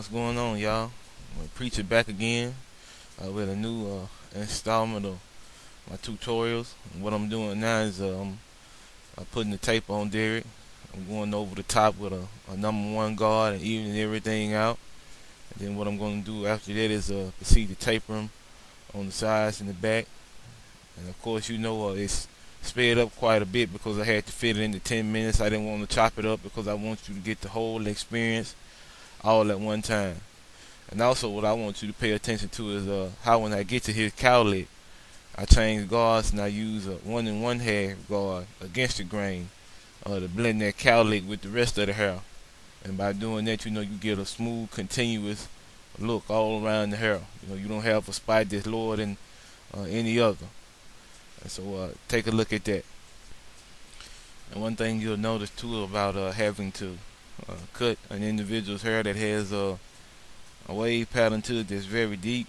What's going on, y'all? Preacher back again with a new installment of my tutorials. And what I'm doing now is I'm putting the tape on Derek. I'm going over the top with a number one guard and evening everything out. And then what I'm going to do after that is proceed to taper him on the sides and the back. And of course, it's sped up quite a bit because I had to fit it into 10 minutes. I didn't want to chop it up because I want you to get the whole experience all at one time. And also what I want you to pay attention to is how when I get to his cowlick, I change guards and I use a 1 1/2 guard against the grain to blend that cowlick with the rest of the hair. And by doing that, you get a smooth, continuous look all around the hair. You don't have a spot that's lower than any other. And so take a look at that. And one thing you'll notice too about having to cut an individual's hair that has a wave pattern to it that's very deep,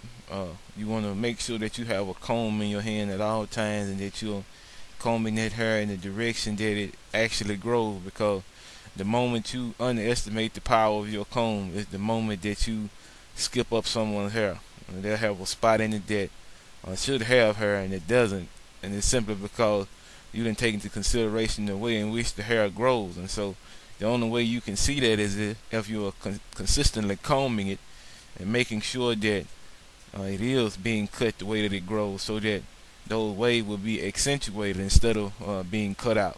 you want to make sure that you have a comb in your hand at all times and that you're combing that hair in the direction that it actually grows, because the moment you underestimate the power of your comb is the moment that you skip up someone's hair. And they'll have a spot in it that should have hair and it doesn't, and it's simply because you didn't take into consideration the way in which the hair grows. And so the only way you can see that is if you're consistently combing it and making sure that it is being cut the way that it grows, so that those waves will be accentuated instead of being cut out.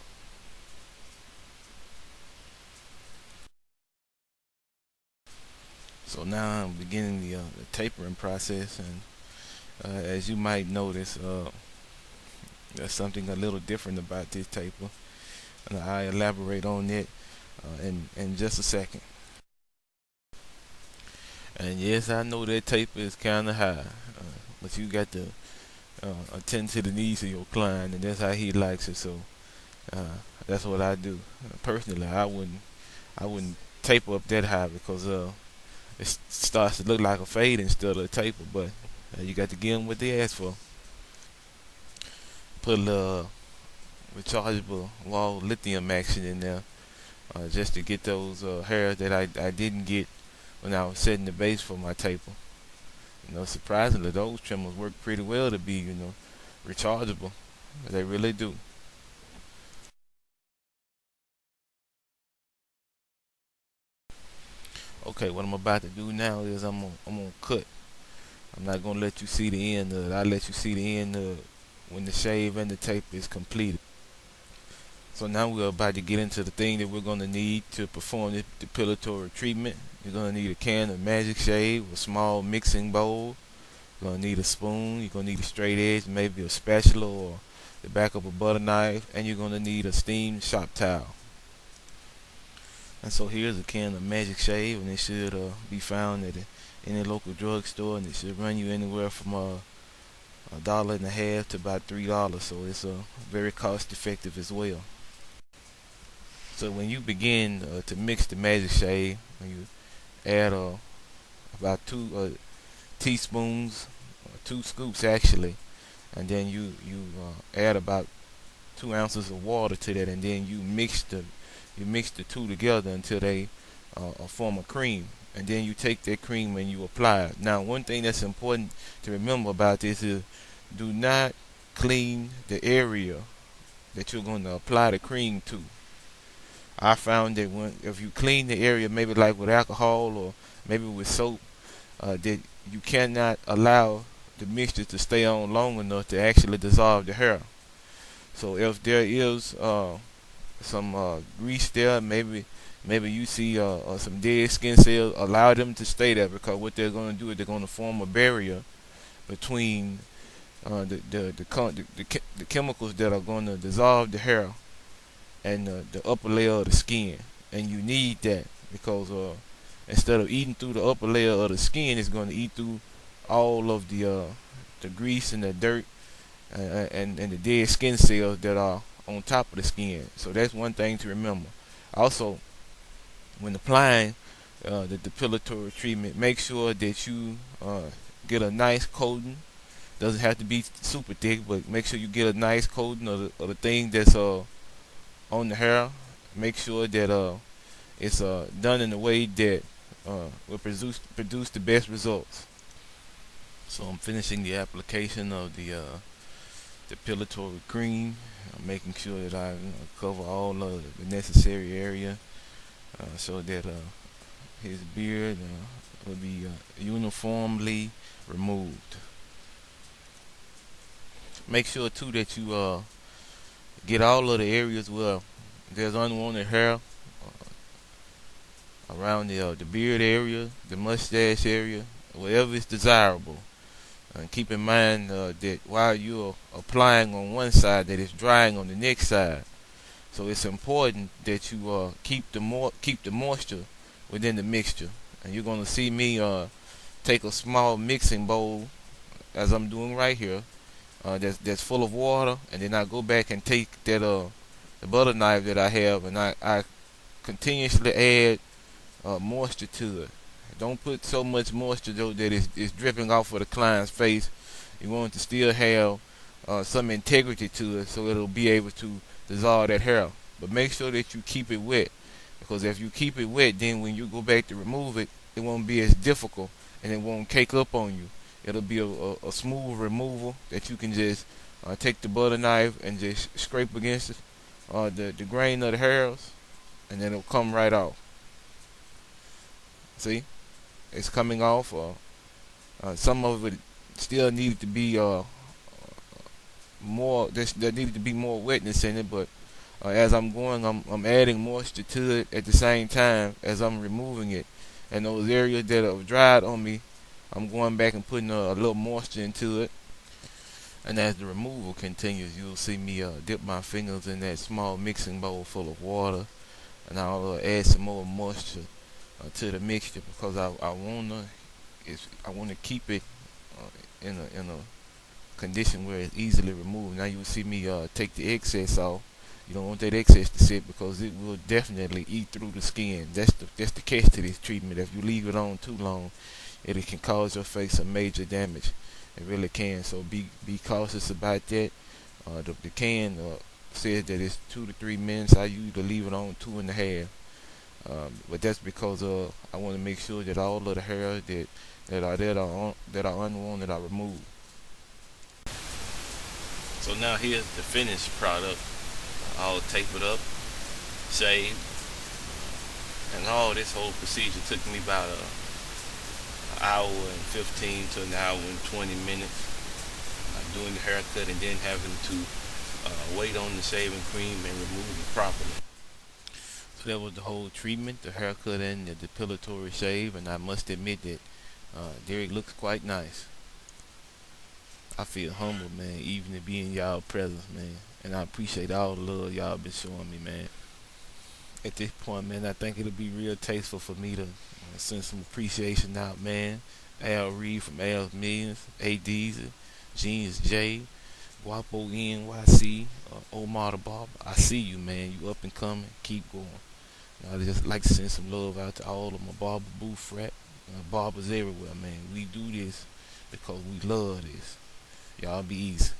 So now I'm beginning the tapering process, and as you might notice, there's something a little different about this taper, and I elaborate on it in just a second. And yes, I know that taper is kind of high, but you got to attend to the needs of your client, and that's how he likes it. So that's what I do. Personally, I wouldn't taper up that high because it starts to look like a fade instead of a taper. But you got to give them what they ask for. Put a little rechargeable wall lithium action in there, just to get those hairs that I didn't get when I was setting the base for my taper. Surprisingly, those trimmers work pretty well to be, rechargeable. They really do. Okay, what I'm about to do now is I'm gonna cut. I'm not gonna let you see the end of it. I'll let you see the end of it when the shave and the tape is completed. So now we're about to get into the thing that we're gonna need to perform the depilatory treatment. You're gonna need a can of Magic Shave, a small mixing bowl. You're gonna need a spoon. You're gonna need a straight edge, maybe a spatula or the back of a butter knife, and you're gonna need a steamed shop towel. And so here's a can of Magic Shave, and it should be found at any local drugstore, and it should run you anywhere from $1.50 to about $3. So it's very cost effective as well. So when you begin to mix the Magic Shave, you add about 2 teaspoons, 2 scoops actually, and then you add about 2 ounces of water to that, and then you mix the two together until they form a cream, and then you take that cream and you apply it. Now, one thing that's important to remember about this is do not clean the area that you're going to apply the cream to. I found that if you clean the area, maybe like with alcohol or maybe with soap, that you cannot allow the mixture to stay on long enough to actually dissolve the hair. So if there is some grease there, maybe you see some dead skin cells, allow them to stay there, because what they're going to do is they're going to form a barrier between the chemicals that are going to dissolve the hair and the upper layer of the skin. And you need that because instead of eating through the upper layer of the skin, it's going to eat through all of the grease and the dirt and the dead skin cells that are on top of the skin. So that's one thing to remember. Also, when applying the depilatory treatment, make sure that you get a nice coating. Doesn't have to be super thick, but make sure you get a nice coating of the thing that's on the hair. Make sure that it's done in a way that produce the best results. So I'm finishing the application of the depilatory cream. I'm making sure that I cover all of the necessary area so that his beard will be uniformly removed. Make sure too that you get all of the areas where there's unwanted hair around the beard area, the mustache area, wherever is desirable. And keep in mind that while you're applying on one side, that it's drying on the next side. So it's important that you keep the moisture within the mixture. And you're gonna see me take a small mixing bowl, as I'm doing right here, that's full of water, and then I go back and take that the butter knife that I have, and I continuously add moisture to it. Don't put so much moisture though that it's dripping off of the client's face. You want it to still have some integrity to it, so it'll be able to dissolve that hair. But make sure that you keep it wet, because if you keep it wet, then when you go back to remove it, it won't be as difficult and it won't cake up on you. It'll be a smooth removal that you can just take the butter knife and just scrape against the grain of the hairs, and then it'll come right off. See, it's coming off. Some of it still needed to be more. There needed to be more wetness in it, but as I'm going, I'm adding moisture to it at the same time as I'm removing it. And those areas that have dried on me, I'm going back and putting a little moisture into it. And as the removal continues, you'll see me dip my fingers in that small mixing bowl full of water, and I'll add some more moisture to the mixture, because I wanna keep it in a condition where it's easily removed. Now you'll see me take the excess off. You don't want that excess to sit, because it will definitely eat through the skin. That's the catch to this treatment. If you leave it on too long, it can cause your face some major damage. It really can. So be cautious about that. The can says that it's 2 to 3 minutes. I usually leave it on 2.5. But that's because I want to make sure that all of the hair that are unwanted are removed. So now here's the finished product. I'll tape it up, shave, and all this whole procedure took me about an hour and 15 to an hour and 20 minutes. Doing the haircut and then having to wait on the shaving cream and remove it properly. So that was the whole treatment, the haircut and the depilatory shave, and I must admit that Derek looks quite nice. I feel humble, man, even to be in y'all presence, man. And I appreciate all the love y'all been showing me, man. At this point, man, I think it'll be real tasteful for me to send some appreciation out, man. Al Reed from Al's Millions, AD's, Genius J, Guapo NYC, Omar the Barber. I see you, man. You up and coming. Keep going. I just like to send some love out to all of my barber booth frat, barbers everywhere, man. We do this because we love this. Y'all be easy.